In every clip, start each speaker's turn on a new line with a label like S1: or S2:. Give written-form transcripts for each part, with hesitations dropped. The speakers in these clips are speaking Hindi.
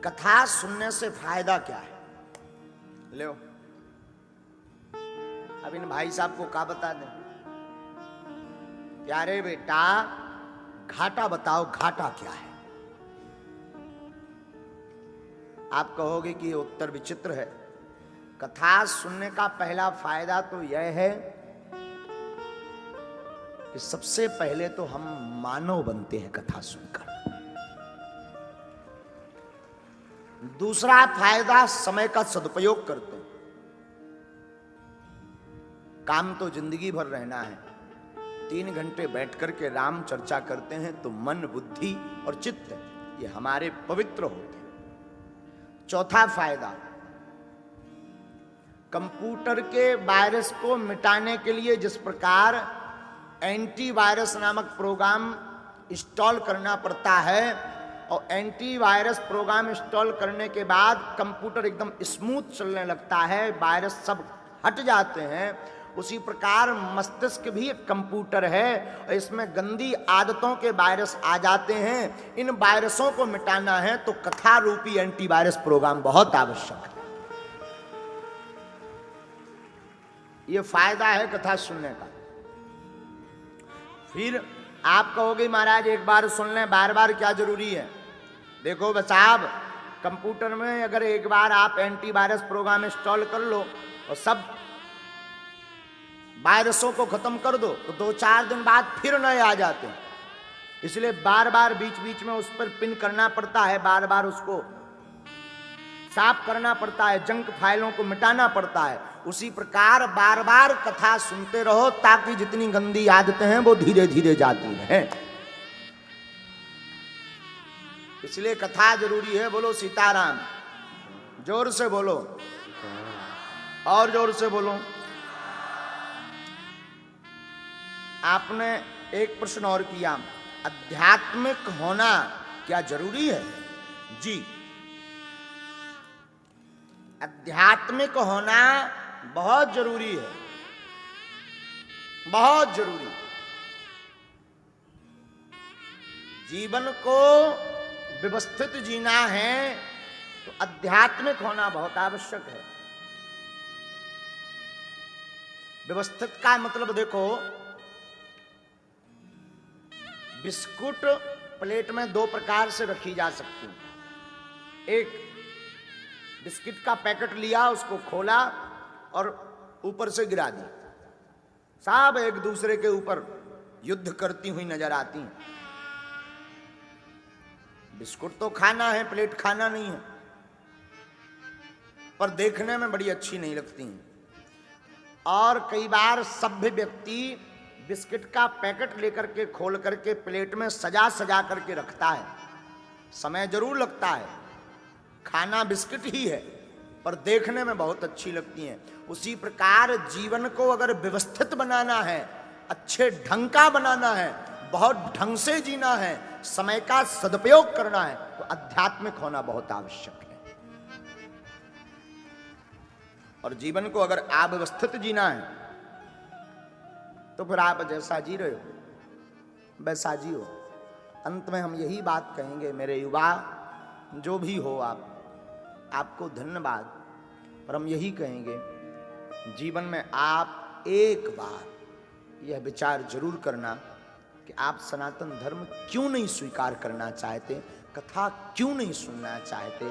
S1: कथा सुनने से फायदा क्या है? लो अब इन भाई साहब को क्या बता दें? प्यारे बेटा घाटा बताओ, घाटा क्या है? आप कहोगे कि ये उत्तर विचित्र है। कथा सुनने का पहला फायदा तो यह है कि सबसे पहले तो हम मानव बनते हैं कथा सुनकर। दूसरा फायदा समय का सदुपयोग करते हैं। काम तो जिंदगी भर रहना है, 3 घंटे बैठ करके राम चर्चा करते हैं तो मन, बुद्धि और चित्त ये हमारे पवित्र होते हैं। चौथा फायदा, कंप्यूटर के वायरस को मिटाने के लिए जिस प्रकार एंटीवायरस नामक प्रोग्राम इंस्टॉल करना पड़ता है और एंटीवायरस प्रोग्राम इंस्टॉल करने के बाद कंप्यूटर एकदम स्मूथ चलने लगता है, वायरस सब हट जाते हैं, उसी प्रकार मस्तिष्क भी एक कंप्यूटर है और इसमें गंदी आदतों के वायरस आ जाते हैं। इन वायरसों को मिटाना है तो कथा रूपी एंटीवायरस प्रोग्राम बहुत आवश्यक है। यह फायदा है कथा सुनने का। फिर आप कहोगे महाराज एक बार सुन लें, बार बार क्या जरूरी है? देखो साहब, कंप्यूटर में अगर एक बार आप एंटीवायरस प्रोग्राम इंस्टॉल कर लो और सब वायरसों को खत्म कर दो तो 2-4 दिन बाद फिर नए आ जाते हैं। इसलिए बार बार बीच बीच में उस पर पिन करना पड़ता है, बार बार उसको साफ करना पड़ता है, जंक फाइलों को मिटाना पड़ता है। उसी प्रकार बार बार कथा सुनते रहो ताकि जितनी गंदी आदतें हैं वो धीरे धीरे जाती रहें। इसलिए कथा जरूरी है। बोलो सीताराम, जोर से बोलो और जोर से बोलो। आपने एक प्रश्न और किया, आध्यात्मिक होना क्या जरूरी है? जी, आध्यात्मिक होना बहुत जरूरी है, बहुत जरूरी। जीवन को व्यवस्थित जीना है तो आध्यात्मिक होना बहुत आवश्यक है। व्यवस्थित का मतलब देखो, बिस्कुट प्लेट में 2 प्रकार से रखी जा सकती है। एक बिस्किट का पैकेट लिया, उसको खोला और ऊपर से गिरा दी, सब एक दूसरे के ऊपर युद्ध करती हुई नजर आती हैं। बिस्कुट तो खाना है, प्लेट खाना नहीं है, पर देखने में बड़ी अच्छी नहीं लगती हैं। और कई बार सभ्य व्यक्ति बिस्किट का पैकेट लेकर के खोल करके प्लेट में सजा सजा करके रखता है। समय जरूर लगता है, खाना बिस्किट ही है, पर देखने में बहुत अच्छी लगती हैं। उसी प्रकार जीवन को अगर व्यवस्थित बनाना है, अच्छे ढंग का बनाना है, बहुत ढंग से जीना है, समय का सदुपयोग करना है तो आध्यात्मिक होना बहुत आवश्यक है। और जीवन को अगर अव्यवस्थित जीना है तो फिर आप जैसा जी रहे हो वैसा जियो। अंत में हम यही बात कहेंगे, मेरे युवा जो भी हो आप, आपको धन्यवाद। और हम यही कहेंगे, जीवन में आप एक बार यह विचार जरूर करना कि आप सनातन धर्म क्यों नहीं स्वीकार करना चाहते, कथा क्यों नहीं सुनना चाहते।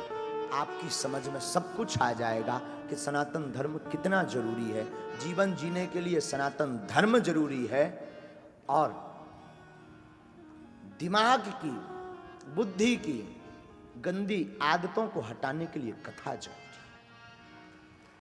S1: आपकी समझ में सब कुछ आ जाएगा कि सनातन धर्म कितना जरूरी है। जीवन जीने के लिए सनातन धर्म जरूरी है और दिमाग की, बुद्धि की गंदी आदतों को हटाने के लिए कथा जरूरी है।